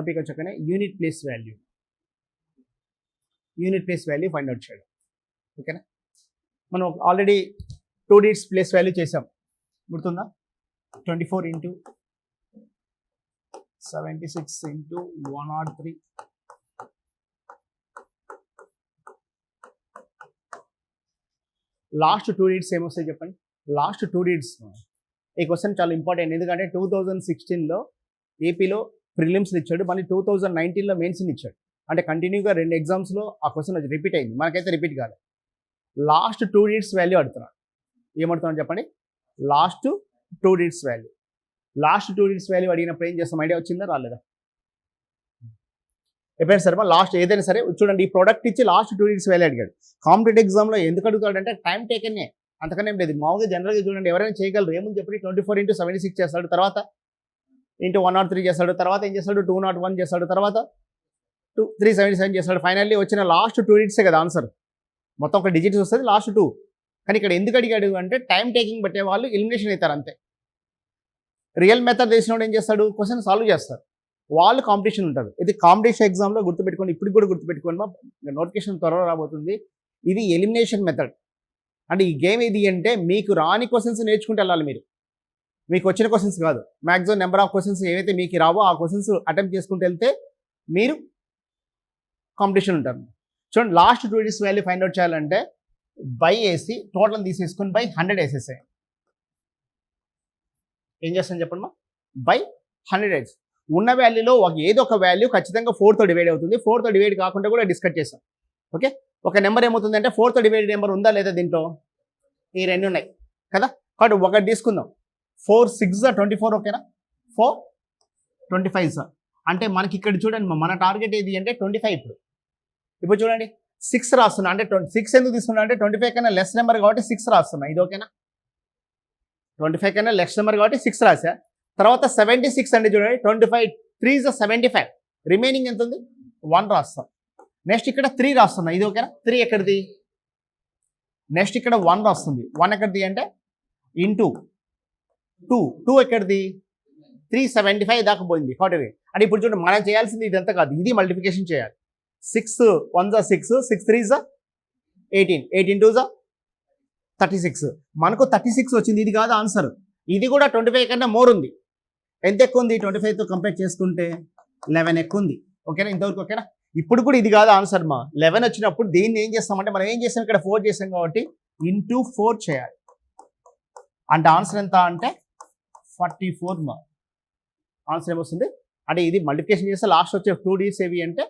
Topic వచ్చాకనే unit place value find out చేయడం. ఓకేనా, మనం ఆల్రెడీ 2 digits ప్లేస్ వాల్యూ చేసాం, గుర్తుందా? 24 into 76 into 103. లాస్ట్ 2 digits ఏమొస్తాయి చెప్పండి? Last 2 digits. ఈ క్వశ్చన్ చాలా ఇంపార్టెంట్, ఎందుకంటే 2016లో ఏపీలో ప్రిలిమ్స్ని ఇచ్చాడు, మళ్ళీ 2019లో మెయిన్స్ని ఇచ్చాడు. అంటే కంటిన్యూగా 2 ఎగ్జామ్స్లో ఆ క్వశ్చన్ రిపీట్ అయింది, మనకైతే రిపీట్ కాలేదు. లాస్ట్ 2 digits వాల్యూ అడుగుతున్నాడు. ఏమడుతున్నాడు చెప్పండి? Last 2 digits value. Last 2 digits value అడిగినప్పుడు ఏం చేస్తాం? ఐడియా వచ్చిందా రాలేదా? ఎప్పుడైనా సరే లాస్ట్ ఏదైనా సరే చూడండి, ఈ ప్రోడక్ట్ ఇచ్చి లాస్ట్ 2 digits వాల్యూ అడిగాడు. కాంపిటేటివ్ ఎగ్జామ్లో ఎందుకు అడుగుతాడంటే టైం టేకనే, అంతకనే ఏం లేదు. మామూలుగా జనరల్గా చూడండి, ఎవరైనా చేయగలరు. ఏముంది చెప్పండి, 24 into 76 చేస్తాడు, తర్వాత ఇంటూ 103 చేస్తాడు, తర్వాత ఏం చేస్తాడు 201 చేస్తాడు, తర్వాత 377 చేస్తాడు. ఫైనల్లీ వచ్చిన లాస్ట్ 2 digits కదా ఆన్సర్. మొత్తం ఒక డిజిట్స్ వస్తుంది, లాస్ట్ 2. కానీ ఇక్కడ ఎందుకు అడిగాడు అంటే టైం టేకింగ్ బట్టే వాళ్ళు ఎలిమినేషన్ అవుతారు అంతే. రియల్ మెథడ్ తెలిసినోడు ఏం చేస్తాడు? క్వశ్చన్ సాల్వ్ చేస్తారు. వాళ్ళు కాంపిటీషన్ ఉంటారు. ఇది కాంపిటీషన్ ఎగ్జామ్లో గుర్తుపెట్టుకోండి, ఇప్పుడు కూడా గుర్తుపెట్టుకోండి, నోటిఫికేషన్ త్వరలో రాబోతుంది. ఇది ఎలిమినేషన్ మెథడ్. అంటే ఈ గేమ్ ఏది అంటే మీకు రాని క్వశ్చన్స్ నేర్చుకుంటూ వెళ్ళాలి మీరు, మీకు వచ్చిన క్వశ్చన్స్ కాదు. మ్యాక్సిమం నెంబర్ ఆఫ్ క్వశ్చన్స్ ఏవైతే మీకు రావో ఆ క్వశ్చన్స్ అటెంప్ట్ చేసుకుంటూ వెళ్తే మీరు కాంపిటీషన్ ఉంటారు. చూడండి, last 2 digits value find out చేయాలంటే బై వేసి టోటల్ తీసేసుకొని బై 100 వేసేసాయి. ఏం చేస్తాను చెప్పండి మా? బై 100 వేసి ఉన్న వాల్యూలో ఏదో ఒక వాల్యూ ఖచ్చితంగా 4తో డివైడ్ అవుతుంది. 4తో డివైడ్ కాకుండా కూడా డిస్కస్ చేస్తాం. ఓకే, ఒక నెంబర్ ఏమవుతుందంటే 4తో డివైడ్ నెంబర్ ఉందా లేదా దీంట్లో? ఈ 2 ఉన్నాయి కదా, కాబట్టి ఒకటి తీసుకుందాం. 4 6 24. ఓకేనా, 4 25 అంటే మనకి ఇక్కడ చూడండి, మన టార్గెట్ ఏది అంటే 25. ఇప్పుడు చూడండి 6 రాస్తున్నా, అంటే 6 ఎందుకు తీసుకున్నా అంటే 25 కన్నా లెస్ నెంబర్ కాబట్టి 6 రాస్తున్నా. ఇది ఓకేనా, 25 కన్నా లెస్ నెంబర్ కాబట్టి 6 రాసా. తర్వాత 76 అంటే చూడండి, 25 3 is 75, రిమైనింగ్ ఎంత ఉంది? 1 రాస్తాం. నెక్స్ట్ ఇక్కడ 3 రాస్తున్నా, ఇది ఓకేనా. 3 ఎక్కడిది? నెక్స్ట్ ఇక్కడ 1 రాస్తుంది. 1 ఎక్కడిది అంటే ఇంటూ 2 ఎక్కడిది? 375 దాకా పోయింది కాబట్టి. అంటే ఇప్పుడు చూడండి, మనం చేయాల్సింది ఇదంతా కాదు, ఇది మల్టిప్లికేషన్ చేయాలి. 6 1 6, 6 3 18, 18 2 36. మనకు 36 వచ్చింది, ఇది కాదు ఆన్సర్. ఇది కూడా 25 కన్నా మోర్ ఉంది. ఎంత ఎక్కువ ఉంది? 25తో కంపేర్ చేసుకుంటే 11 ఎక్కువ ఉంది. ఓకేనా, ఇంతవరకు ఓకేనా. ఇప్పుడు కూడా ఇది కాదు ఆన్సర్ మా. 11 వచ్చినప్పుడు దీన్ని ఏం చేస్తామంటే, మనం ఏం చేస్తాం ఇక్కడ 4 చేసాం కాబట్టి ఇంటూ 4 చేయాలి. అంటే ఆన్సర్ ఎంత అంటే 44 మా. ఆన్సర్ ఏమొస్తుంది అంటే ఇది మల్టిప్లికేషన్ చేస్తే లాస్ట్ వచ్చే 2 digits ఏవి అంటే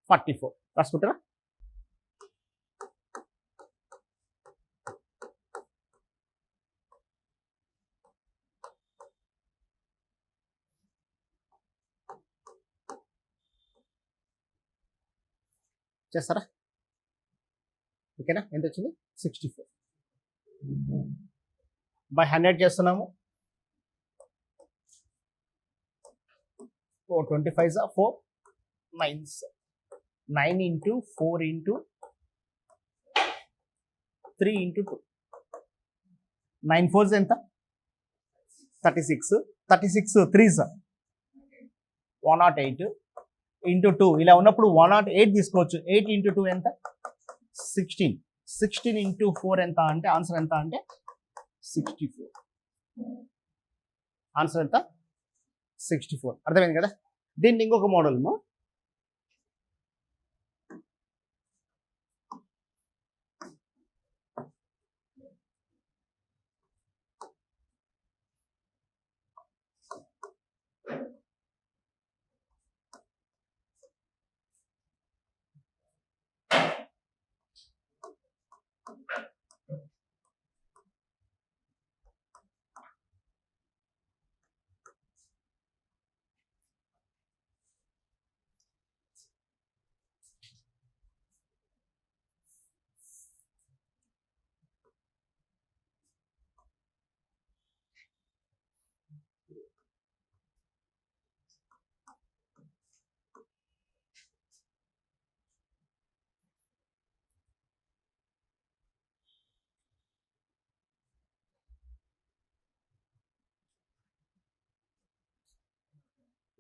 44. రాసుకుంటారా? చేస్తారా? ఓకేనా, ఎంత వచ్చింది? 64 బై 100 చేస్తున్నాము. 25 4 9 9 into 4 into 3 into 2, 9 4 ఎంత? 36. 36 3 108 into 2. ఇలా ఉన్నప్పుడు 108 తీసుకోవచ్చు. 8 into 2 ఎంత? 16. 16 into 4 ఎంత అంటే ఆన్సర్ ఎంత అంటే 64. ఆన్సర్ ఎంత? 64. అర్థమైంది కదా. దీన్ని ఇంకొక మోడల్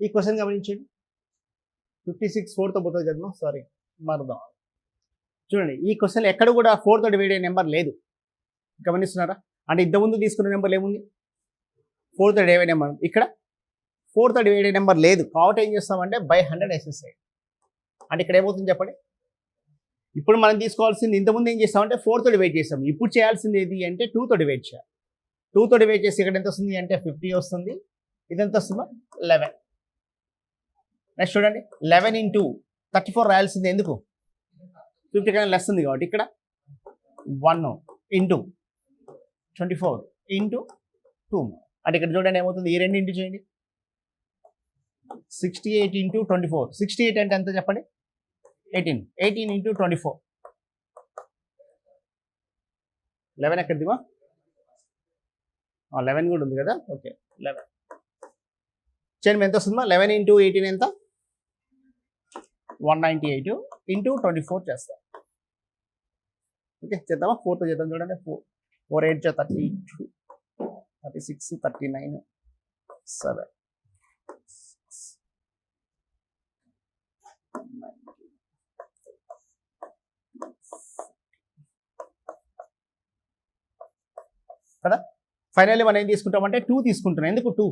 ఈ క్వశ్చన్ గమనించండి. 56 4తో పోతుంది కదా, సారీ మరదాం. చూడండి ఈ క్వశ్చన్ ఎక్కడ కూడా 4తో డివైడ్ అయ్యే నెంబర్ లేదు, గమనిస్తున్నారా? అంటే ఇంతకుముందు తీసుకున్న నెంబర్ ఏముంది, 4తో డివైడ్ నెంబర్. ఇక్కడ 4తో డివైడ్ అయ్యే నెంబర్ లేదు కాబట్టి ఏం చేస్తామంటే బై 100 వేసేస్తాయి. అంటే ఇక్కడ ఏమవుతుంది చెప్పండి, ఇప్పుడు మనం తీసుకోవాల్సింది, ఇంతకుముందు ఏం చేస్తామంటే 4తో డివైడ్ చేస్తాం, ఇప్పుడు చేయాల్సింది ఏది అంటే 2తో డివైడ్ చేయాలి. 2తో డివైడ్ చేసి ఇక్కడ ఎంత వస్తుంది అంటే 50 వస్తుంది. ఇది ఎంత వస్తుందో 11. నెక్స్ట్ చూడండి 11 into 34 రాయాల్సింది, ఎందుకు 50 కన్నా లెస్ ఉంది కాబట్టి. ఇక్కడ 1 into 24 into 2. అంటే ఇక్కడ చూడండి ఏమవుతుంది, ఈ రెండు ఇంటూ చేయండి. 68 into 24. 68 అంటే ఎంత చెప్పండి, 18. 18 into 24. 11 ఎక్కడిదివా, 11 కూడా ఉంది కదా, ఓకే 11 చేయండి. ఎంత వస్తుందా, 11 into 18 ఎంత, 198 into 24 చేస్తాం. ఓకే చేద్దామా, 4తో చేద్దాం. చూడండి 4 8 32 36 39 7 కదా. ఫైనల్లీ మనం ఏం తీసుకుంటామంటే 2 తీసుకుంటున్నాం. ఎందుకు 2,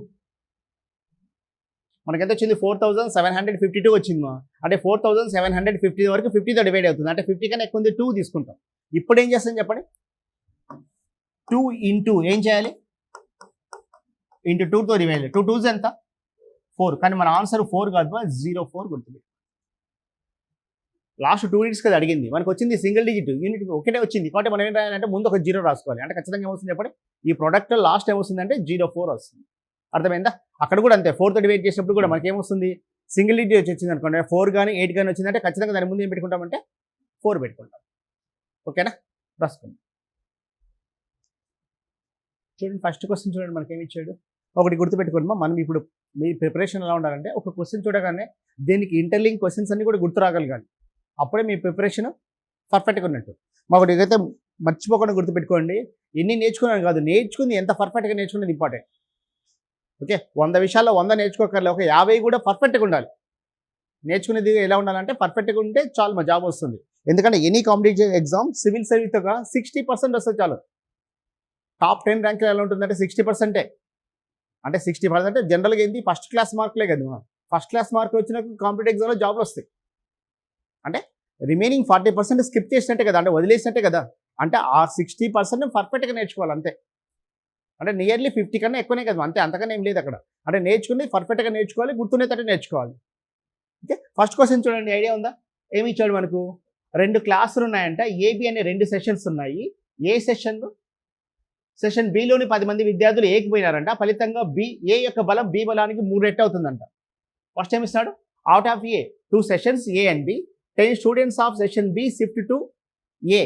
మనకి ఎంత వచ్చింది 4752 వచ్చింది మా, అంటే 4750 వరకు 50తో డివైడ్ అవుతుంది, అంటే 50 కన్నా ఎక్కువ ఉంది, 2 తీసుకుంటాం. ఇప్పుడు ఏం చేస్తాం చెప్పండి, 2 into ఏం చేయాలి, ఇంటూ 2తో డివైడ్. 2 2s ఎంత 4, కానీ మన ఆన్సర్ 4 కాదు, 04 గుర్తుపెట్టి. లాస్ట్ 2 యూనిట్స్ కదా అడిగింది, మనకు వచ్చింది సింగిల్ డిజిట్ యూనిట్ ఒకటే వచ్చింది కాబట్టి మనం ఏం రాయాలంటే ముందు ఒక 0 రాసుకోవాలి. అంటే ఖచ్చితంగా ఏమవుతుంది చెప్పండి, ఈ ప్రోడక్ట్ లాస్ట్ ఏమొస్తుందంటే 04 వస్తుంది. అర్థమైందా? అక్కడ కూడా అంతే, 4తో డివైడ్ చేసినప్పుడు కూడా మనకి ఏమొస్తుంది, సింగిల్ డిజిట్ వచ్చింది అనుకోండి, 4 కానీ 8 కానీ వచ్చిందంటే ఖచ్చితంగా దాని ముందు ఏం పెట్టుకుంటామంటే 4 పెట్టుకుంటాం. ఓకేనా, రాసుకోండి. చూడండి ఫస్ట్ క్వశ్చన్ చూడండి మనకి ఏమి ఇచ్చాడు. ఒకటి గుర్తుపెట్టుకోండి, మనం ఇప్పుడు మీ ప్రిపరేషన్ ఎలా ఉండాలంటే ఒక క్వశ్చన్ చూడగానే దీనికి ఇంటర్లింక్ క్వశ్చన్స్ అన్ని కూడా గుర్తు రాగలగాలి, అప్పుడే మీ ప్రిపరేషన్ పర్ఫెక్ట్గా ఉన్నట్టు. మాకు ఇదైతే మర్చిపోకుండా గుర్తుపెట్టుకోండి, ఎన్ని నేర్చుకున్నాను కాదు, నేర్చుకుంది ఎంత పర్ఫెక్ట్గా నేర్చుకునేది ఇంపార్టెంట్. ఓకే 100 విషయాల్లో 100 నేర్చుకోకర్లే, ఒక 50 కూడా పర్ఫెక్ట్గా ఉండాలి. నేర్చుకునేది ఎలా ఉండాలంటే పర్ఫెక్ట్గా ఉంటే చాలు మా జాబ్ వస్తుంది. ఎందుకంటే ఎనీ కాంపిటేటివ్ ఎగ్జామ్ సివిల్ సర్వీస్గా 60% వస్తే చాలు. టాప్ 10 ర్యాంకులు ఎలా ఉంటుందంటే 60%. అంటే 60% జనరల్గా ఏంటి, ఫస్ట్ క్లాస్ మార్కులే కదా, ఫస్ట్ క్లాస్ మార్కులు వచ్చిన కాంపిటేటివ్ ఎగ్జామ్లో జాబ్లు వస్తాయి. అంటే రిమైనింగ్ 40% స్కిప్ చేసినట్టే కదా, అంటే వదిలేసినట్టే కదా. అంటే ఆ 60% పర్ఫెక్ట్గా నేర్చుకోవాలి అంతే. అంటే నియర్లీ 50 కన్నా ఎక్కువనే కదా, అంతే, అంతకన్నా ఏం లేదు అక్కడ. అంటే నేర్చుకుని పర్ఫెక్ట్గా నేర్చుకోవాలి, గుర్తునేటట్టు నేర్చుకోవాలి. ఓకే ఫస్ట్ క్వశ్చన్ చూడండి, ఐడియా ఉందా? ఏమి ఇచ్చాడు మనకు, 2 క్లాసులు ఉన్నాయంట, ఏబి అనే 2 సెషన్స్ ఉన్నాయి. ఏ సెషన్ బిలోని 10 మంది విద్యార్థులు ఏకి పోయినారంట, ఫలితంగా ఏ యొక్క బలం బి బలానికి 3 రెట్లు అవుతుందంట. ఫస్ట్ ఏమి ఇస్తాడు, out of a 2 sessions A and B 10 students of session B shift to A.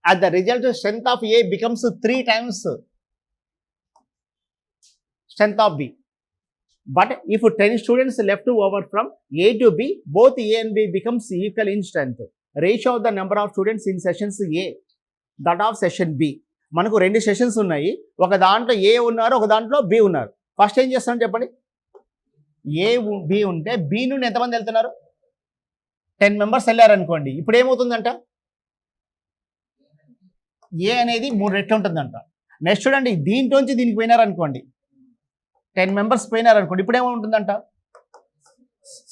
At the result, strength of A becomes 3 times strength of B. But if 10 students left over from A to B, both A and B becomes equal in strength. Ratio of the number of students in sessions A, that of session B. మనకు 2 sessions ఉన్నాయి, ఒక దాంట్లో ఏ ఉన్నారు, ఒక దాంట్లో B ఉన్నారు. First ఏం చేస్తాను చెప్పండి, ఏ బి ఉంటే బి నుండి ఎంతమంది వెళ్తున్నారు, 10 మెంబర్స్ వెళ్ళారు అనుకోండి. ఇప్పుడు ఏమవుతుందంట, ఏ అనేది 3 రెట్లు ఉంటుందంట. నెక్స్ట్ చూడండి, దీంట్లోంచి దీనికి పోయినారనుకోండి, 10 మెంబర్స్ పోయినారనుకోండి, ఇప్పుడు ఏముంటుందంట,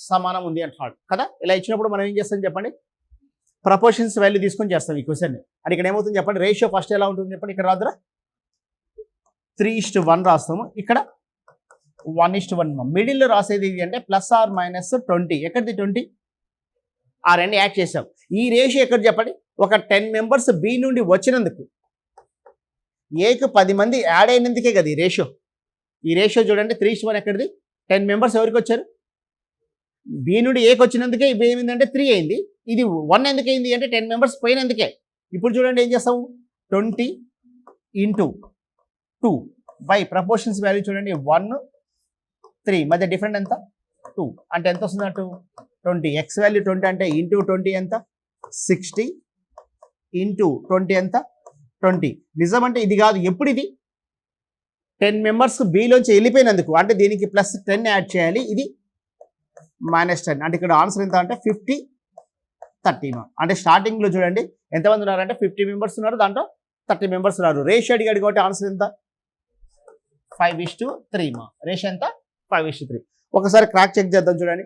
సమానం ఉంది అంటున్నాడు కదా. ఇలా ఇచ్చినప్పుడు మనం ఏం చేస్తాం చెప్పండి, ప్రపోర్షన్స్ వాల్యూ తీసుకొని చేస్తాం ఈ క్వశ్చన్. అది ఇక్కడ ఏమవుతుంది చెప్పండి, రేషియో ఫస్ట్ ఎలా ఉంటుంది చెప్పండి, ఇక్కడ రాదురా 3:1 రాస్తాము, ఇక్కడ 1:1. మిడిల్లో రాసేది ఇది అంటే ప్లస్ ఆర్ మైనస్ 20. ఎక్కడిది 20, ఆ 2 యాడ్ చేసాం. ఈ రేషియో ఎక్కడ చెప్పండి, ఒక 10 మెంబర్స్ బి నుండి వచ్చినందుకు ఏకు 10 మంది యాడ్ అయినందుకే కదా ఈ రేషియో. ఈ రేషియో చూడండి 3:1 ఎక్కడిది, 10 మెంబర్స్ ఎవరికి వచ్చారు, బి నుండి ఏకి వచ్చినందుకే ఇది ఏమైందంటే 3 అయింది. ఇది 1 ఎందుకు అయింది అంటే 10 మెంబర్స్ పోయినందుకే. ఇప్పుడు చూడండి ఏం చేస్తాము, 20 into 2 బై ప్రపోర్షన్స్ వాల్యూ చూడండి 1 3 మధ్య డిఫరెంట్ ఎంత 2, అంటే ఎంత వస్తుంది అటు 20. ఎక్స్ వాల్యూ 20 అంటే ఇంటూ 20 ఎంత 60 ఇంటూ 20 ఎంత 20. నిజం అంటే ఇది కాదు, ఎప్పుడు ఇది 10 మెంబర్స్ బిలోంచి వెళ్ళిపోయినందుకు, అంటే దీనికి +10 యాడ్ చేయాలి, ఇది -10 అంటే ఇక్కడ ఆన్సర్ ఎంత అంటే 50 30 మా. అంటే స్టార్టింగ్లో చూడండి ఎంతమంది ఉన్నారంటే 50 మెంబర్స్ ఉన్నారు, దాంట్లో 30 మెంబర్స్ ఉన్నారు. రేషియో అడిగాడు కాబట్టి ఆన్సర్ ఎంత 5:3 మా. రేషియో ఎంత 5:3. ఒకసారి క్రాక్ చెక్ చేద్దాం. చూడండి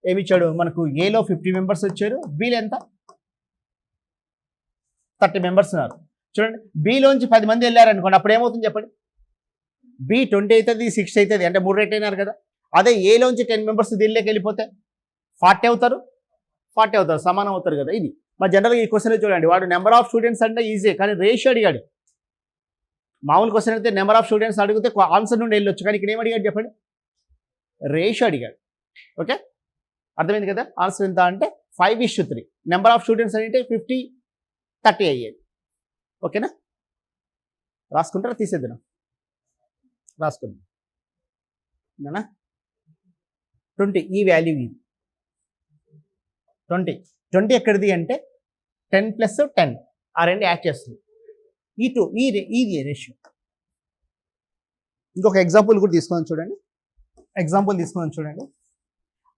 ఏమి ఇచ్చాడు మనకు, ఏలో 50 మెంబర్స్ వచ్చారు, బీలో ఎంత 30 మెంబర్స్ ఉన్నారు. చూడండి బీలోంచి 10 మంది వెళ్ళారు అనుకోండి, అప్పుడు ఏమవుతుంది చెప్పండి, బి 20 అవుతుంది, 60 అవుతుంది, అంటే 3 రేట్ అయినారు కదా. అదే ఏలోంచి 10 మెంబర్స్ దీనిలోకి వెళ్ళిపోతే 40 అవుతారు, 40 అవుతారు, సమానం అవుతారు కదా. ఇది మా జనరల్గా ఈ క్వశ్చన్ చూడండి, వాడు నెంబర్ ఆఫ్ స్టూడెంట్స్ అంటే ఈజీ, కానీ రేషియో అడిగాడు. మామూలు క్వశ్చన్ అయితే నెంబర్ ఆఫ్ స్టూడెంట్స్ అడిగితే ఆన్సర్ నుండి వెళ్ళొచ్చు, కానీ ఇక్కడ ఏం అడిగాడు చెప్పండి, రేషియో అడిగాడు. ఓకే అర్థమైంది కదా. ఆన్సర్ ఎంత అంటే 5:3. నెంబర్ ఆఫ్ స్టూడెంట్స్ అంటే 50-30 అయ్యేది. ఓకేనా, రాసుకుంటారా తీసేద్దాం, రాసుకుందాం. 20 ఈ వాల్యూ ఇది 20 ఎక్కడిది అంటే 10 + 10 ఆ రెండు యాడ్ చేస్తుంది. ఇది రేషియో. ఇంకొక ఎగ్జాంపుల్ కూడా తీసుకొని చూడండి.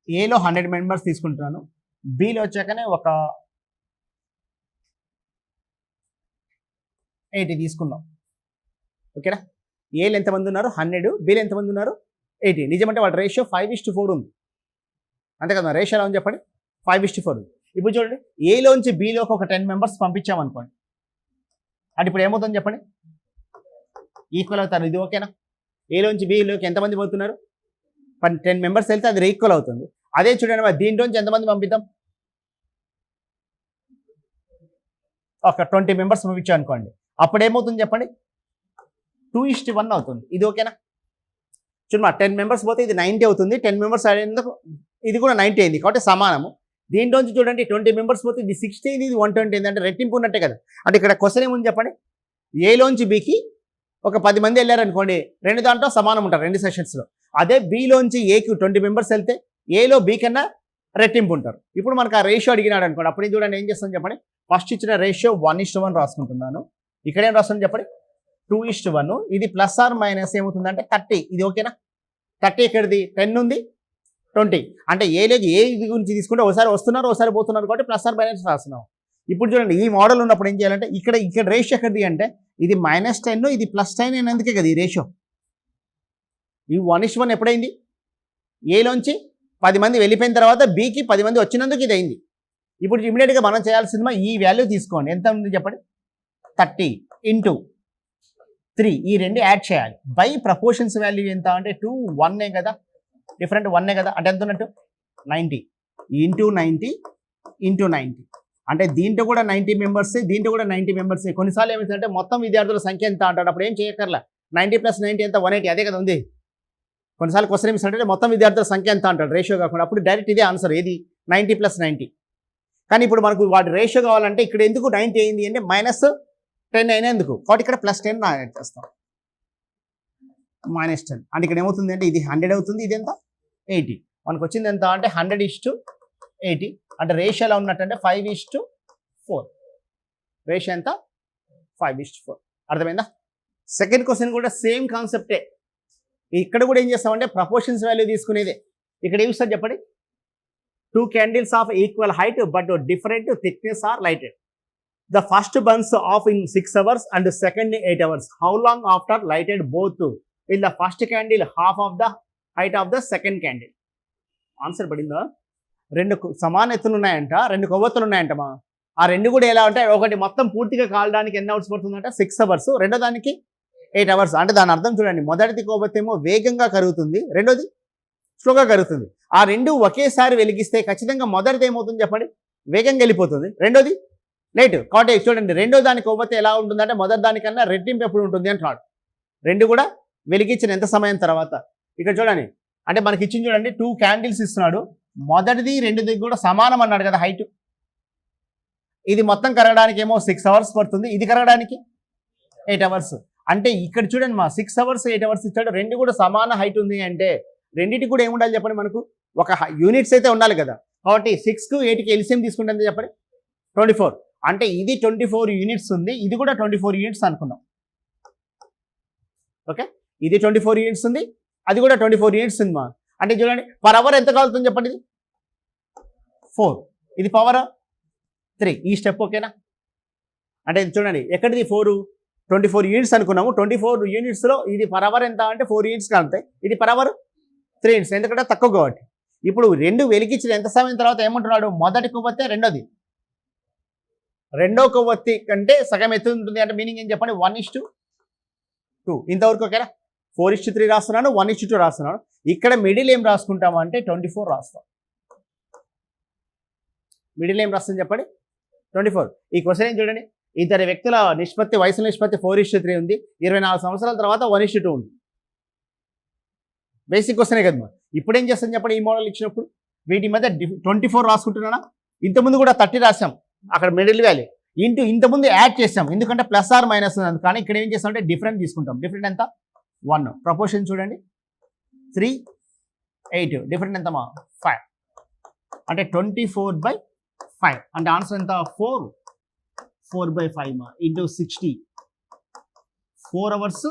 ఏలో 100 మెంబర్స్ తీసుకుంటున్నాను, బీలో వచ్చాకనే ఒక 80 తీసుకుందాం. ఓకేనా, ఏలో ఎంతమంది ఉన్నారు 100, బీలో ఎంతమంది ఉన్నారు 80. నిజమంటే వాడు రేషియో 5:4 ఉంది, అంతే కదా. రేషియో ఎలా ఉంది చెప్పండి, 5:4 ఉంది. ఇప్పుడు చూడండి ఏలోంచి బీలోకి ఒక 10 మెంబర్స్ పంపించామనుకోండి, అంటే ఇప్పుడు ఏమవుతుంది చెప్పండి, ఈక్వల్ అవుతారు. ఇది ఓకేనా. ఏలోంచి బీలోకి ఎంతమంది పోతున్నారు, 10 మెంబర్స్ వెళ్తే అది ఈక్వల్ అవుతుంది. అదే చూడండి మరి దీంట్లోంచి ఎంతమంది పంపిద్దాం, ఒక 20 మెంబర్స్ పంపించాం అనుకోండి, అప్పుడు ఏమవుతుంది చెప్పండి, 2:1 అవుతుంది. ఇది ఓకేనా. చూడమ్మా 10 మెంబర్స్ పోతే ఇది 90 అవుతుంది, 10 మెంబర్స్ అయ్యేందుకు ఇది కూడా 90 అయింది, కాబట్టి సమానము. దీంట్లోంచి చూడండి 20 మెంబర్స్ పోతే ఇది 60 అయింది, ఇది 120 అంటే రెట్టింపు ఉన్నట్టే కదా. అంటే ఇక్కడ క్వశ్చన్ ఏముంది చెప్పండి, ఏలోంచి బీకి ఒక 10 మంది వెళ్ళారనుకోండి, రెండు దాంట్లో సమానం ఉంటారు, రెండు సెషన్స్లో. అదే బీలోంచి ఏకి 20 మెంబర్స్ వెళ్తే ఏలో బీ కన్నా రెట్టింపు ఉంటారు. ఇప్పుడు మనకు ఆ రేషియో అడిగినాడు అనుకోండి, అప్పుడు చూడండి ఏం చేస్తాను చెప్పండి, ఫస్ట్ ఇచ్చిన రేషియో 1:1 రాసుకుంటున్నాను. ఇక్కడ ఏం రాస్తాను చెప్పండి, 2:1. ఇది ప్లస్ ఆర్ మైనస్ ఏమవుతుందంటే 30. ఇది ఓకేనా. 30 ఎక్కడిది, 10 ఉంది, 20. అంటే ఏలోకి ఏ ఇది గురించి తీసుకుంటే ఒకసారి వస్తున్నారు, ఒకసారి పోతున్నారు, కాబట్టి ప్లస్ ఆర్ మైనస్ రాస్తున్నాం. ఇప్పుడు చూడండి ఈ మోడల్ ఉన్నప్పుడు ఏం చేయాలంటే, ఇక్కడ రేషియో ఎక్కడిది అంటే ఇది -10, ఇది +10 అయినందుకే కదా ఈ రేషియో. ఈ 1:1 ఎప్పుడైంది, ఏలోంచి 10 మంది వెళ్ళిపోయిన తర్వాత బీకి 10 మంది వచ్చినందుకు ఇది అయింది. ఇప్పుడు ఇమీడియట్గా మనం చేయాల్సింది ఈ వాల్యూ తీసుకోండి, ఎంత ఉంది చెప్పండి, 30 × 3 ఈ రెండు యాడ్ చేయాలి. బై ప్రపోర్షన్స్ వాల్యూ ఎంత అంటే 2 1 కదా, డిఫరెంట్ 1 కదా, అంటే ఎంత ఉన్నట్టు 90 × 90 × 90. అంటే దీంట్లో కూడా 90 మెంబర్స్, దీంట్లో కూడా 90 మెంబర్స్. కొన్నిసార్లు ఏమవుతుందంటే మొత్తం విద్యార్థుల సంఖ్య ఎంత అంటాడు, అప్పుడు ఏం చేయక్కర్లా, 90 + 90 ఎంత 180, అదే కదా ఉంది. కొన్నిసార్లు క్వశ్చన్ ఏమిటంటే మొత్తం విద్యార్థుల సంఖ్య ఎంత అంటాడు, రేషియో కాకుండా, అప్పుడు డైరెక్ట్ ఇదే ఆన్సర్, ఏది 90 + 90. కానీ ఇప్పుడు మనకు వాటి రేషియో కావాలంటే ఇక్కడ ఎందుకు 90 అయింది అంటే -10 అయినందుకు, కాబట్టి ఇక్కడ +10 యాడ్ చేస్తాం, -10. అంటే ఇక్కడ ఏమవుతుంది అంటే ఇది 100 అవుతుంది, ఇది ఎంత 80. మనకు వచ్చింది ఎంత అంటే 100:80. అంటే రేషియో ఎలా ఉన్నట్టంటే 5:4. రేషియో ఎంత 5:4. అర్థమైందా. సెకండ్ క్వశ్చన్ కూడా సేమ్ కాన్సెప్టే. ఇక్కడ కూడా ఏం చేస్తామంటే ప్రపోర్షన్స్ వాల్యూ తీసుకునేదే. ఇక్కడ ఏమి ఇస్తారు చెప్పండి, 2 candles of equal height but different thickness are lighted. The first burns off in 6 hours and the second 8 hours. How long after lighted both will the first candle half of the height of the second candle? Answer పడిందా. రెండు సమాన ఎత్తులు ఉన్నాయంట, రెండు కొవ్వొత్తులు ఉన్నాయంటమా. ఆ రెండు కూడా ఎలా ఉంటాయి, ఒకటి మొత్తం పూర్తిగా కాలడానికి ఎన్ని అవర్స్ పడుతుందంట 6 hours, రెండో దానికి 8 hours. అంటే దాని అర్థం చూడండి, మొదటిది కొవ్వొత్తేమో వేగంగా కరుగుతుంది, రెండోది స్లోగా కరుగుతుంది. ఆ రెండు ఒకేసారి వెలిగిస్తే ఖచ్చితంగా మొదటిది ఏమవుతుంది చెప్పండి, వేగంగా వెళ్ళిపోతుంది, రెండోది లేట్. కాబట్టి చూడండి రెండో దాని కొవ్వొత్తి ఎలా ఉంటుందంటే మొదటి దానికన్నా రెట్టింపు ఎప్పుడు ఉంటుంది అంటున్నాడు. రెండు కూడా వెలిగించిన ఎంత సమయం తర్వాత. ఇక్కడ చూడండి, అంటే మనకి ఇచ్చింది చూడండి 2 candles ఇస్తున్నాడు, మొదటిది రెండోది కూడా సమానం అన్నాడు కదా హైట్. ఇది మొత్తం కరగడానికి ఏమో 6 hours పడుతుంది, ఇది కరగడానికి 8 hours. అంటే ఇక్కడ చూడండి మా 6 hours 8 hours ఇచ్చాడు, రెండు కూడా సమాన హైట్ ఉంది అంటే రెండింటికి కూడా ఏముండాలి చెప్పండి, మనకు ఒక యూనిట్స్ అయితే ఉండాలి కదా. కాబట్టి 6కు 8కి ఎల్సిఎం తీసుకుంటే చెప్పండి 24. అంటే ఇది 24 యూనిట్స్ ఉంది, ఇది కూడా 24 యూనిట్స్ అనుకుందాం. ఓకే, ఇది 24 యూనిట్స్ ఉంది, అది కూడా 24 యూనిట్స్ ఉంది మా. అంటే చూడండి పర్ అవర్ ఎంత కాలుతుంది చెప్పండి, ఇది 4, ఇది పవర్ 3. ఈ స్టెప్ ఓకేనా? అంటే ఇది చూడండి ఎక్కడిది 4, 24 యూనిట్స్ అనుకున్నాము. 24 యూనిట్స్లో ఇది పర్ అవర్ ఎంత అంటే 4 యూనిట్స్ కలుగుతాయి. ఇది పర్ అవర్ 3 యూనిట్స్, ఎందుకంటే తక్కువ కాబట్టి. ఇప్పుడు రెండు వెలిగించిన ఎంత సమయం తర్వాత ఏమంటున్నాడు, మొదటి కొవ్వొత్తి రెండోది, రెండో కొవ్వొత్తి కంటే సగం ఎత్తు ఉంటుంది అంటే మీనింగ్ ఏం చెప్పండి, 1:2. ఇంతవరకు ఓకేనా? 4:3 రాస్తున్నాను, 1:2 రాస్తున్నాను. ఇక్కడ మిడిల్ ఏం రాసుకుంటాము అంటే 24 రాస్తాం. మిడిల్ ఏం రాస్తుంది చెప్పండి, 24. ఈ క్వశ్చన్ ఏం చూడండి, ఇద్దరు వ్యక్తుల నిష్పత్తి, వయసు నిష్పత్తి 4:3 ఉంది. 24 సంవత్సరాల తర్వాత 1:2 ఉంది. బేసిక్ క్వశ్చనే కదా. ఇప్పుడు ఏం చేస్తాను చెప్పండి, ఈ మోడల్ ఇచ్చినప్పుడు వీటి మధ్య 24 రాసుకుంటున్నానా, ఇంతకుముందు కూడా 30 రాసాం అక్కడ మిడిల్ వాల్యూ, ఇంతకుముందు యాడ్ చేసాం ఎందుకంటే ప్లస్ ఆర్ మైనస్ ఉంది. కానీ ఇక్కడ ఏం చేస్తాం అంటే డిఫరెంట్ తీసుకుంటాం. డిఫరెంట్ ఎంత, 1. ప్రపోర్షన్ చూడండి 3, 8. డిఫరెంట్ ఎంతమా, 5. అంటే 24/5 అంటే ఆన్సర్ ఎంత, 4/5 ఇంటూ 60, 4 hours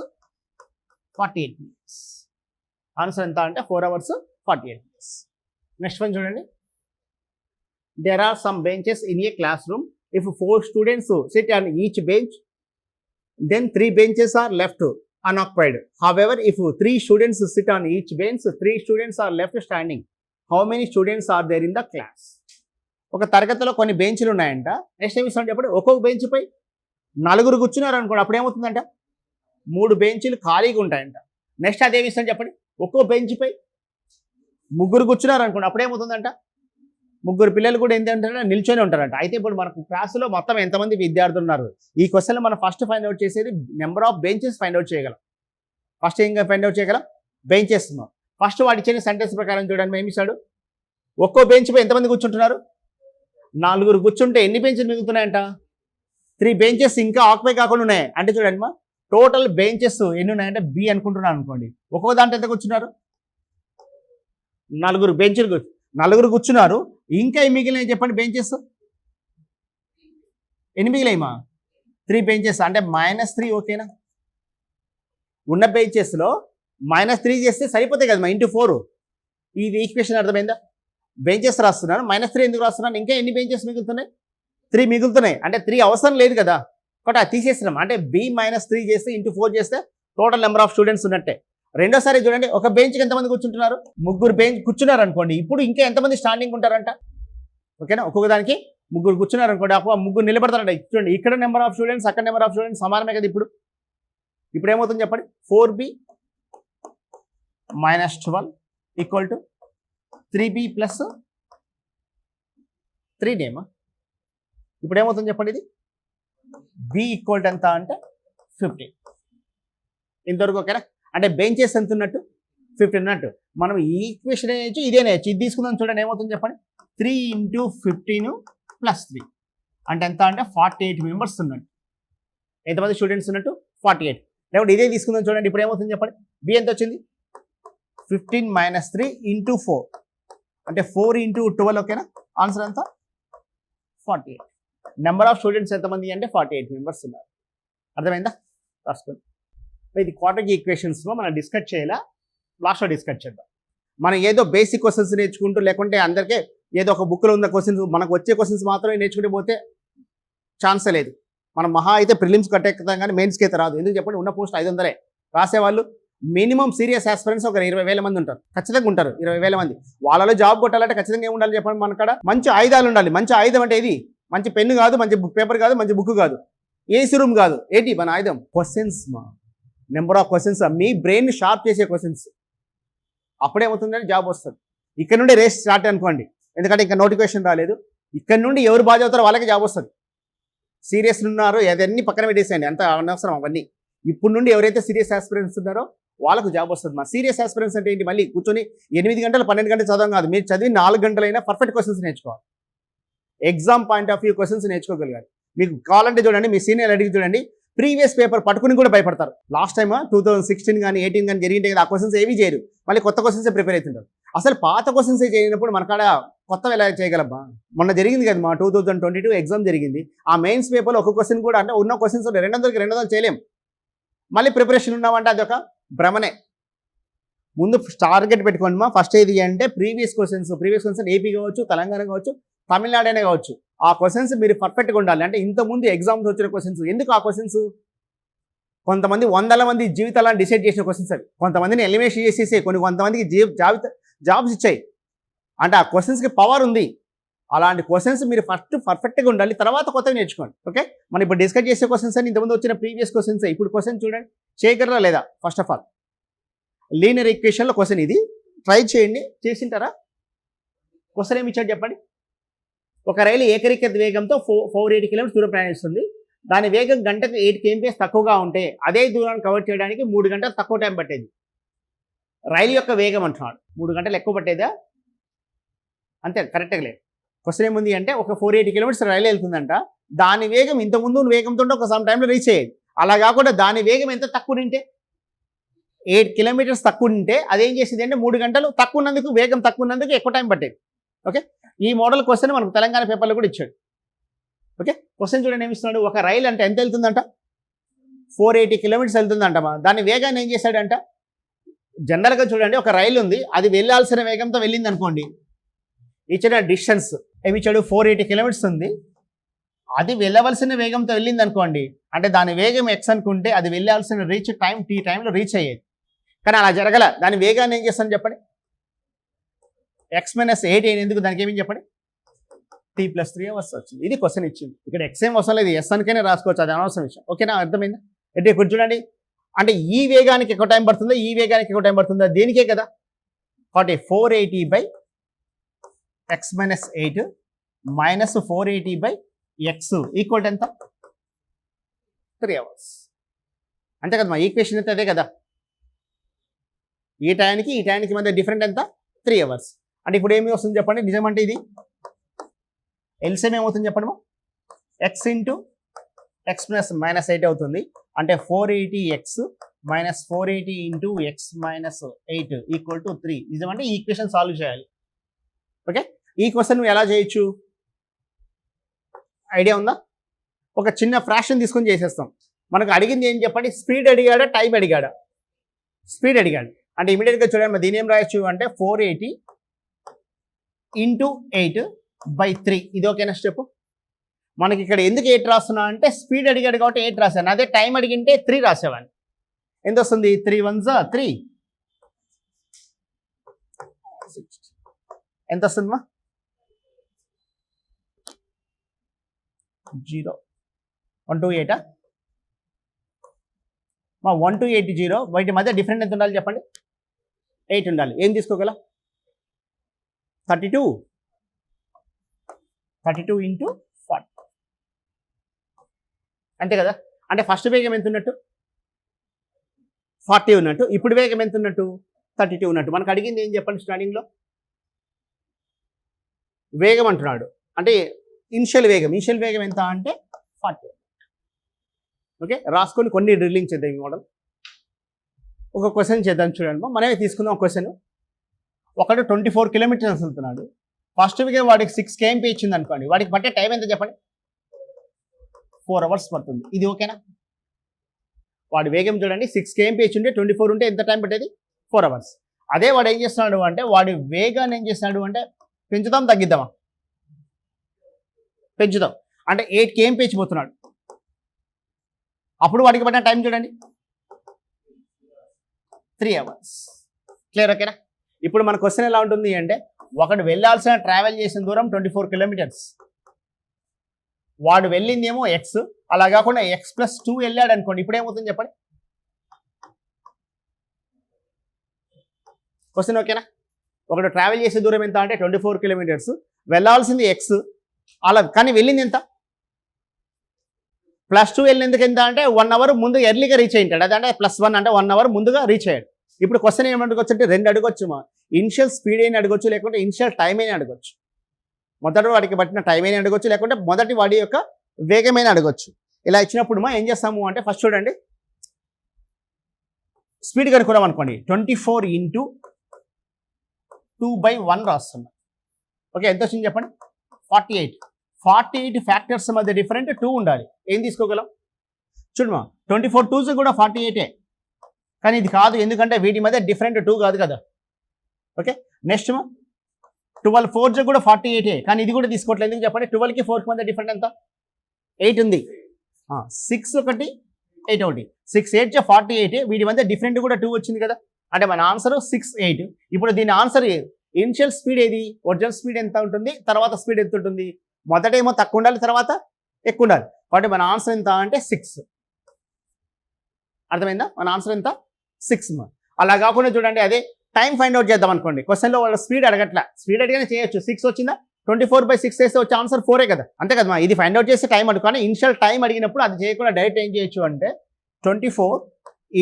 48 minutes. ఆన్సర్ ఎంత అంటే 4 hours 48 minutes. నెక్స్ట్ వన్ చూడండి, there are some benches in a classroom. If 4 students sit on each bench, then 3 benches are left unoccupied. However, if 3 students sit on each bench, 3 students are left standing. How many students are there in the class? ఒక తరగతిలో కొన్ని బెంచ్లు ఉన్నాయంట. Next ఏమి ఇస్తాం చెప్పండి, ఒక్కొక్క bench పై 4 కూర్చున్నారు అనుకోండి, అప్పుడు ఏమవుతుందంట, 3 బెంచ్లు ఖాళీగా ఉంటాయంట. నెక్స్ట్ అదేమి ఇస్తాం చెప్పండి, ఒక్కో బెంచ్ పై 3 కూర్చున్నారు అనుకోండి, అప్పుడు ఏమవుతుందంట, 3 పిల్లలు కూడా ఏంటంటే నిల్చొని ఉంటారంట. అయితే ఇప్పుడు మనకు క్లాసులో మొత్తం ఎంతమంది విద్యార్థులు ఉన్నారు, ఈ క్వశ్చన్లో మనం ఫస్ట్ ఫైండ్ అవుట్ చేసేది number of benches find out చేయగలం. ఫస్ట్ ఏం ఫైండ్ అవుట్ చేయగలం, బెంచెస్. ఫస్ట్ వాడు ఇచ్చిన సెంటెన్స్ ప్రకారం చూడండి, ఏమి ఇస్తాడు, ఒక్కో బెంచ్ పై ఎంతమంది కూర్చుంటున్నారు, 4 కూర్చుంటే ఎన్ని బెంచ్లు మిగులుతున్నాయంట, 3 బెంచెస్ ఇంకా ఆక్యుపై కాకుండా ఉన్నాయి. అంటే చూడండి మా టోటల్ బెంచెస్ ఎన్ని ఉన్నాయంటే బి అనుకుంటున్నాను అనుకోండి, ఒక్కో దాంట్లో ఎంత కూర్చున్నారు, 4 బెంచ్లు, 4 కూర్చున్నారు. ఇంకా ఏం మిగిలినాయి చెప్పండి, బెంచెస్ ఎన్ని మిగిలాయిమా, 3 బెంచెస్. అంటే -3 ఓకేనా, ఉన్న బెంచెస్లో -3 చేస్తే సరిపోతాయి కదా ఇంటూ 4. ఇది ఈక్వేషన్ అర్థమైందా, బెంచెస్ రాస్తున్నాను, -3 ఎందుకు రాస్తున్నాను, ఇంకా ఎన్ని బెంచెస్ మిగులుతున్నాయి, 3 మిగులుతున్నాయి. అంటే 3 అవసరం లేదు కదా, కాబట్టి అది తీసేస్తున్నాం. అంటే B-3 చేస్తే ఇంటూ 4 చేస్తే టోటల్ నెంబర్ ఆఫ్ స్టూడెంట్స్ ఉన్నట్టే. రెండోసారి చూడండి, ఒక బెంచ్కి ఎంతమంది కూర్చుంటున్నారు, 3 బెంచ్ కూర్చున్నారు అనుకోండి, ఇప్పుడు ఇంకా ఎంతమంది స్టాండింగ్ ఉంటారంట, ఓకేనా, ఒక్కొక్క దానికి 3 కూర్చున్నారు అనుకోండి, అప్పుడు 3 నిలబడతారంట. చూడండి ఇక్కడ నెంబర్ ఆఫ్ స్టూడెంట్స్, అక్కడ నెంబర్ ఆఫ్ స్టూడెంట్స్ సమానమే కదా. ఇప్పుడు ఏమవుతుంది చెప్పండి, 4B - 12 = 3B + 3D. ఇప్పుడు ఏమవుతుంది చెప్పండి, ఇది B = ఎంత అంటే 15. ఇంతవరకు ఓకేనా. అంటే బెంచెస్ ఎంత ఉన్నట్టు, 15 ఉన్నట్టు. మనం ఈ ఈక్వేషన్ వేయచ్చు, ఇదే నేయచ్చు. ఇది తీసుకుందాం చూడండి, ఏమవుతుంది చెప్పండి, 3 × 15 + 3 అంటే ఎంత అంటే 48 మెంబర్స్ ఉన్నట్టు. ఎంతమంది స్టూడెంట్స్ ఉన్నట్టు, 48. లేకపోతే ఇదే తీసుకుందాం చూడండి, ఇప్పుడు ఏమవుతుంది చెప్పండి, బి ఎంత వచ్చింది, 15 - 3 × 4 అంటే 4 × 12 ఓకేనా. ఆన్సర్ ఎంత, 48. నెంబర్ ఆఫ్ స్టూడెంట్స్ ఎంతమంది అంటే 48 మెంబర్స్ ఉన్నారు. అర్థమైందా, రాసుకోండి. ఇది క్వాడ్రాటిక్ ఈక్వేషన్స్లో మనం డిస్కస్ చేయాలా, లాస్ట్లో డిస్కస్ చేద్దాం. మనం ఏదో బేసిక్ క్వశ్చన్స్ నేర్చుకుంటూ, లేకుంటే అందరికీ ఏదో ఒక బుక్లో ఉన్న క్వశ్చన్స్, మనకు వచ్చే క్వశ్చన్స్ మాత్రమే నేర్చుకుంటే పోతే ఛాన్సే లేదు. మనం మహా అయితే ప్రిలిమ్స్ కట్టెక్కుతాం కానీ మెయిన్స్కి అయితే రాదు. ఎందుకు చెప్పండి, ఉన్న పోస్ట్ 500 రాసేవాళ్ళు మినిమం సీరియస్ ఆస్పిరెంట్స్ ఒక 20,000 మంది ఉంటారు, ఖచ్చితంగా ఉంటారు 20,000 మంది. వాళ్ళలో జాబ్ కొట్టాలంటే ఖచ్చితంగా ఏమి ఉండాలి చెప్పండి, మన కాడ మంచి ఆయుధాలు ఉండాలి. మంచి ఆయుధం అంటే ఇది మంచి పెన్ను కాదు, మంచి పేపర్ కాదు, మంచి బుక్ కాదు, ఏసీ రూమ్ కాదు, ఏంటి మన ఆయుధం, questions. Number of questions, me brain sharp చేసే క్వశ్చన్స్. అప్పుడేమవుతుందంటే జాబ్ వస్తుంది. ఇక్కడ నుండి రేస్ స్టార్ట్ అనుకోండి, ఎందుకంటే ఇంకా నోటిఫికేషన్ రాలేదు. ఇక్కడ నుండి ఎవరు బాగా చదువుతారో వాళ్ళకి జాబ్ వస్తుంది. సీరియస్ ఉన్నారు అదన్నీ పక్కన పెట్టేసేయండి, అంత అనవసరం అవన్నీ. ఇప్పుడు నుండి ఎవరైతే సీరియస్ ఆస్పిరెంట్స్ ఉన్నారో వాళ్ళకు జాబ్ వస్తుంది. మా సీరియస్ ఆస్పిరెంట్స్ అంటే ఏంటి, మళ్ళీ కూర్చొని 8 గంటలు 12 గంటలు చదవం కాదు, మీరు చదివి 4 గంటలైనా పర్ఫెక్ట్ క్వశ్చన్స్ నేర్చుకోవాలి. Exam point of view questions నేర్చుకోగలగాలి. మీకు కావాలంటే చూడండి, మీ సీనియర్ అడిగి చూడండి, ప్రీవియస్ పేపర్ పట్టుకుని కూడా భయపడతారు. లాస్ట్ టైమ్ 2016 కానీ 18 కానీ జరిగింటే కదా, ఆ క్వశ్చన్స్ ఏవి చేయరు, మళ్ళీ కొత్త క్వశ్చన్సే ప్రిపేర్ అవుతుంటారు. అసలు పాత క్వశ్చన్సే చేయనప్పుడు మనకాడ కొత్తవి ఎలా చేయగలబ్బా. మొన్న జరిగింది కదా మా 2022 ఎగ్జామ్ జరిగింది. ఆ మెయిన్స్ పేపర్లో ఒక క్వశ్చన్ కూడా, అంటే ఉన్న క్వశ్చన్స్ 200 చేయలేం, మళ్ళీ ప్రిపరేషన్ ఉన్నామంటే అది ఒక భ్రమనే. ముందు టార్గెట్ పెట్టుకోండి మా. ఫస్ట్ ఏది అంటే ప్రీవియస్ క్వశ్చన్స్ ఏపీ కావచ్చు, తెలంగాణ కావచ్చు, తమిళనాడు అయినా కావచ్చు, ఆ క్వశ్చన్స్ మీరు పర్ఫెక్ట్గా ఉండాలి. అంటే ఇంతకుముందు ఎగ్జామ్స్ వచ్చిన క్వశ్చన్స్. ఎందుకు ఆ క్వశ్చన్స్? కొంతమంది వందల మంది జీవితాలను డిసైడ్ చేసిన క్వశ్చన్స్ అవి. కొంతమందిని ఎలిమినేషన్ చేసేసి కొంతమందికి జాబ్స్ ఇచ్చాయి. అంటే ఆ క్వశ్చన్స్కి పవర్ ఉంది. అలాంటి క్వశ్చన్స్ మీరు ఫస్ట్ పర్ఫెక్ట్గా ఉండాలి, తర్వాత కొత్తగా నేర్చుకోండి. ఓకే, మనం ఇప్పుడు డిస్కస్ చేసే క్వశ్చన్స్ అని ఇంతకుముందు వచ్చిన ప్రీవియస్ క్వశ్చన్స్. ఇప్పుడు క్వశ్చన్ చూడండి, చేయగలరా లేదా? ఫస్ట్ ఆఫ్ ఆల్ లీనియర్ ఈక్వేషన్లో క్వశ్చన్ ఇది, ట్రై చేయండి. చేసింటారా? క్వశ్చన్ ఏమి ఇచ్చాడు చెప్పండి. ఒక రైలు ఏకరీకృత వేగంతో 480 కిలోమీటర్స్ దూరం ప్రయాణిస్తుంది. దాని వేగం గంటకు 8 kmph తక్కువగా ఉంటే అదే దూరాన్ని కవర్ చేయడానికి 3 గంటలు తక్కువ టైం పట్టేది. రైలు యొక్క వేగం అంటున్నాడు. 3 గంటలు ఎక్కువ పట్టేదా? అంతే, కరెక్ట్గా లేదు. క్వశ్చన్ ఏముంది అంటే ఒక 480 కిలోమీటర్స్ రైలు వెళ్తుందంట. దాని వేగం ఇంతకుముందు వేగంతో ఒక సమ్ టైంలో రీచ్ అయ్యేది. అలా కాకుండా దాని వేగం ఎంత తక్కువ ఉంటే 8 కిలోమీటర్స్ తక్కువ ఉంటే అదేం చేసేది అంటే 3 గంటలు తక్కువ ఉన్నందుకు, వేగం తక్కువ ఉన్నందుకు ఎక్కువ టైం పట్టేది. ఓకే, ఈ మోడల్ క్వశ్చన్ మనకు తెలంగాణ పేపర్లో కూడా ఇచ్చాడు. ఓకే, క్వశ్చన్ చూడండి ఏమి ఇస్తున్నాడు. ఒక రైలు అంటే ఎంత వెళ్తుందంట? 480 కిలోమీటర్స్ వెళ్తుందంట. దాని వేగాన్ని ఏం చేశాడంట? జనరల్గా చూడండి, ఒక రైలు ఉంది, అది వెళ్ళాల్సిన వేగంతో వెళ్ళింది అనుకోండి. ఇచ్చిన డిస్టెన్స్ ఏమి ఇచ్చాడు? 480 కిలోమీటర్స్ ఉంది. అది వెళ్ళవలసిన వేగంతో వెళ్ళింది అనుకోండి, అంటే దాని వేగం ఎక్స్ అనుకుంటే అది వెళ్ళాల్సిన రీచ్ టైం టీ టైంలో రీచ్ అయ్యేది. కానీ అలా జరగల. దాని వేగాన్ని ఏం చేస్తాను చెప్పండి? x-8 అయినందుకు దానికి ఏమేమి చెప్పండి? t+3 అవర్స్ వచ్చింది. ఇది క్వశ్చన్ ఇచ్చింది. ఇక్కడ ఎక్స్ ఏం అవసరం లేదు, ఎస్ అనుకైనా రాసుకోవచ్చు, అది అనవసరం విషయం. ఓకేనా, అర్థమైందా? అంటే ఇప్పుడు చూడండి, అంటే ఈ వేగానికి ఎక్కువ టైం పడుతుందా, ఈ వేగానికి ఎక్కువ టైం పడుతుందా? దేనికే కదా. కాబట్టి 480/x-8 మైనస్ 480/x ఈక్వల్ ఎంత? 3 అవర్స్. అంతే కదా, మా ఈక్వేషన్ అయితే అదే కదా. ఈ టైంకి మధ్య డిఫరెంట్ ఎంత? 3 అవర్స్. అంటే ఇప్పుడు ఏమి వస్తుంది చెప్పండి? నిజమంటే ఇది ఎల్సిఎం ఏమవుతుంది చెప్పండి? ఎక్స్ ఇంటూ ఎక్స్ ప్లస్ -8 అవుతుంది. అంటే 480x minus 480 into X minus 8 equal to 3. నిజమంటే ఈ ఈక్వేషన్ సాల్వ్ చేయాలి. ఓకే, ఈ క్వశ్చన్ నువ్వు ఎలా చేయొచ్చు? ఐడియా ఉందా? ఒక చిన్న ఫ్రాక్షన్ తీసుకొని చేసేస్తాం. మనకు అడిగింది ఏం చెప్పండి? స్పీడ్ అడిగాడా, టైం అడిగాడా? స్పీడ్ అడిగాడు. అంటే ఇమీడియట్గా చూడండి, మరి దీని ఏం రాయొచ్చు అంటే 480 ఇంటూ 8/3. ఇది ఓకేనా స్టెప్? మనకి ఇక్కడ ఎందుకు 8 రాస్తున్నా అంటే స్పీడ్ అడిగాడు కాబట్టి 8 రాశాను. అదే టైం అడిగింటే 3 రాసేవాడిని. ఎంత వస్తుంది? 3 1s 3. ఎంత వస్తుందమ్మా? 0 1 2 8 మా 1 2 8 0. వీటి మధ్య డిఫరెంట్ ఎంత ఉండాలి చెప్పండి? 8 ఉండాలి. ఏం తీసుకోగల? 32 ఇంటూ 40. అంతే కదా. అంటే ఫస్ట్ వేగం ఎంత ఉన్నట్టు? 40 ఉన్నట్టు. ఇప్పుడు వేగం ఎంత ఉన్నట్టు? 32 ఉన్నట్టు. మనకు అడిగింది ఏం చెప్పండి? స్టార్టింగ్లో వేగం అంటున్నాడు. అంటే ఇనిషియల్ వేగం ఎంత అంటే 40. ఓకే, రాసుకొని కొన్ని డ్రిల్లింగ్ చేద్దాం. ఈ మోడల్ ఒక క్వశ్చన్ చేద్దాం. చూడండి, మనమే తీసుకుందాం ఒక క్వశ్చన్. ఒకడు 24 కిలోమీటర్స్ వెళ్తున్నాడు. ఫస్ట్ వేగం వాడికి 6 kmph ఇచ్చింది అనుకోండి. వాడికి పట్టే టైం ఎంత చెప్పండి? 4 అవర్స్ పడుతుంది. ఇది ఓకేనా? వాడి వేగం చూడండి, 6 kmph ఉంటే 24 ఉంటే ఎంత టైం పట్టేది? 4 అవర్స్. అదే వాడు ఏం చేస్తున్నాడు అంటే వాడి వేగాన్ని ఏం చేస్తున్నాడు అంటే పెంచుదాం తగ్గిద్దామా? పెంచుదాం. అంటే 8 kmph పోతున్నాడు. అప్పుడు వాడికి పట్టిన టైం చూడండి 3 అవర్స్. క్లియర్? ఓకేనా? ఇప్పుడు మన క్వశ్చన్ ఎలా ఉంటుంది అంటే ఒకడు వెళ్ళాల్సిన ట్రావెల్ చేసిన దూరం 24 కిలోమీటర్స్. వాడు వెళ్ళిందేమో ఎక్స్, అలా కాకుండా x+2 వెళ్ళాడు అనుకోండి. ఇప్పుడు ఏమవుతుంది చెప్పండి? క్వశ్చన్ ఓకేనా? ఒకడు ట్రావెల్ చేసే దూరం ఎంత అంటే 24 కిలోమీటర్స్, వెళ్ళాల్సింది ఎక్స్, అలా కానీ వెళ్ళింది ఎంత? +2 వెళ్ళినందుకు ఎంత అంటే 1 అవర్ ముందు ఎర్లీగా రీచ్ అయ్యింటాడు. అదంటే +1 అంటే 1 అవర్ ముందుగా రీచ్ అయ్యాడు. ఇప్పుడు క్వశ్చన్ ఏమడుకోవచ్చు అంటే 2 అడగొచ్చు. ఇనిషియల్ స్పీడ్ అయినా అడగొచ్చు, లేకుంటే ఇనిషియల్ టైం అయినా అడగొచ్చు. మొదటి వాడికి పట్టిన టైం అయినా అడగొచ్చు, లేకుంటే మొదటి వాడి యొక్క వేగమైన అడగొచ్చు. ఇలా ఇచ్చినప్పుడు ఏం చేస్తాము అంటే ఫస్ట్ చూడండి, స్పీడ్ కనుక్కున్నాం అనుకోండి. 24 ఇంటూ 2/1 రాస్తున్నాం. ఓకే, ఎంత వచ్చింది చెప్పండి? 48. 48 ఫ్యాక్టర్స్ మధ్య డిఫరెంట్ 2 ఉండాలి. ఏం తీసుకోగలం? చూడమా, 24 2s కూడా 48. కానీ ఇది కాదు, ఎందుకంటే వీటి మధ్య డిఫరెంట్ 2 కాదు కదా. ఓకే, నెక్స్ట్ 12 4 కూడా 48, కానీ ఇది కూడా తీసుకోవట్లేదు. ఎందుకు చెప్పండి? 12కి 4కి మధ్య డిఫరెంట్ ఎంత? 8 ఉంది. 6 ఒకటి 8 ఒకటి, 6 8 48. వీటి మధ్య డిఫరెంట్ కూడా 2 వచ్చింది కదా, అంటే మన ఆన్సర్ 6 8. ఇప్పుడు దీని ఆన్సర్ ఇనిషియల్ స్పీడ్ ఏది, ఒరిజినల్ స్పీడ్ ఎంత ఉంటుంది, తర్వాత స్పీడ్ ఎంత ఉంటుంది? మొదటేమో తక్కువ ఉండాలి, తర్వాత ఎక్కువ ఉండాలి. కాబట్టి మన ఆన్సర్ ఎంత అంటే 6. అర్థమైందా? మన ఆన్సర్ ఎంత? 6. అలా కాకుండా చూడండి, అదే టైం ఫైండ్ అవుట్ చేద్దాం అనుకోండి. క్వశ్చన్లో వాళ్ళ స్పీడ్ అడగట్లా, స్పీడ్ అడిగానే చేయొచ్చు. 6 వచ్చిందా, 24/6 చేస్తే వచ్చే ఆన్సర్ 4 కదా, అంతే కదా. ఇది ఫైండ్ అవుట్ చేస్తే టైం అనుకోని ఇనిషియల్ టైం అడిగినప్పుడు అది చేయకుండా డైరెక్ట్ ఏం చేయొచ్చు అంటే 24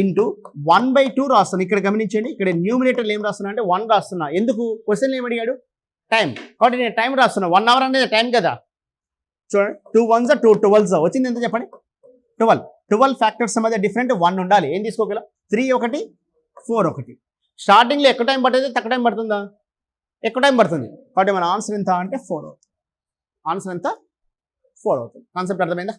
× 1/2 రాస్తాను. ఇక్కడ గమనించండి, ఇక్కడ న్యూమినేటర్లు ఏం రాస్తున్నా అంటే 1 రాస్తున్నా. ఎందుకు? క్వశ్చన్ ఏం అడిగాడు? టైం. కాబట్టి నేను టైం రాస్తున్నా. 1 అవర్ అనేది టైం కదా. చూడండి, 2 1s 2 12s వచ్చింది ఎంత చెప్పండి? 12 ఫ్యాక్టర్స్ మధ్య డిఫరెంట్ 1 ఉండాలి. ఏం తీసుకోగల? 3 1 4 1. స్టార్టింగ్లో ఎక్కువ టైం పడుతుంది, తక్కువ టైం పడుతుందా? ఎక్కువ టైం పడుతుంది. కాబట్టి మన ఆన్సర్ ఎంత అంటే 4 అవుతుంది. ఆన్సర్ ఎంత? 4 అవుతుంది. కాన్సెప్ట్ అర్థమైందా?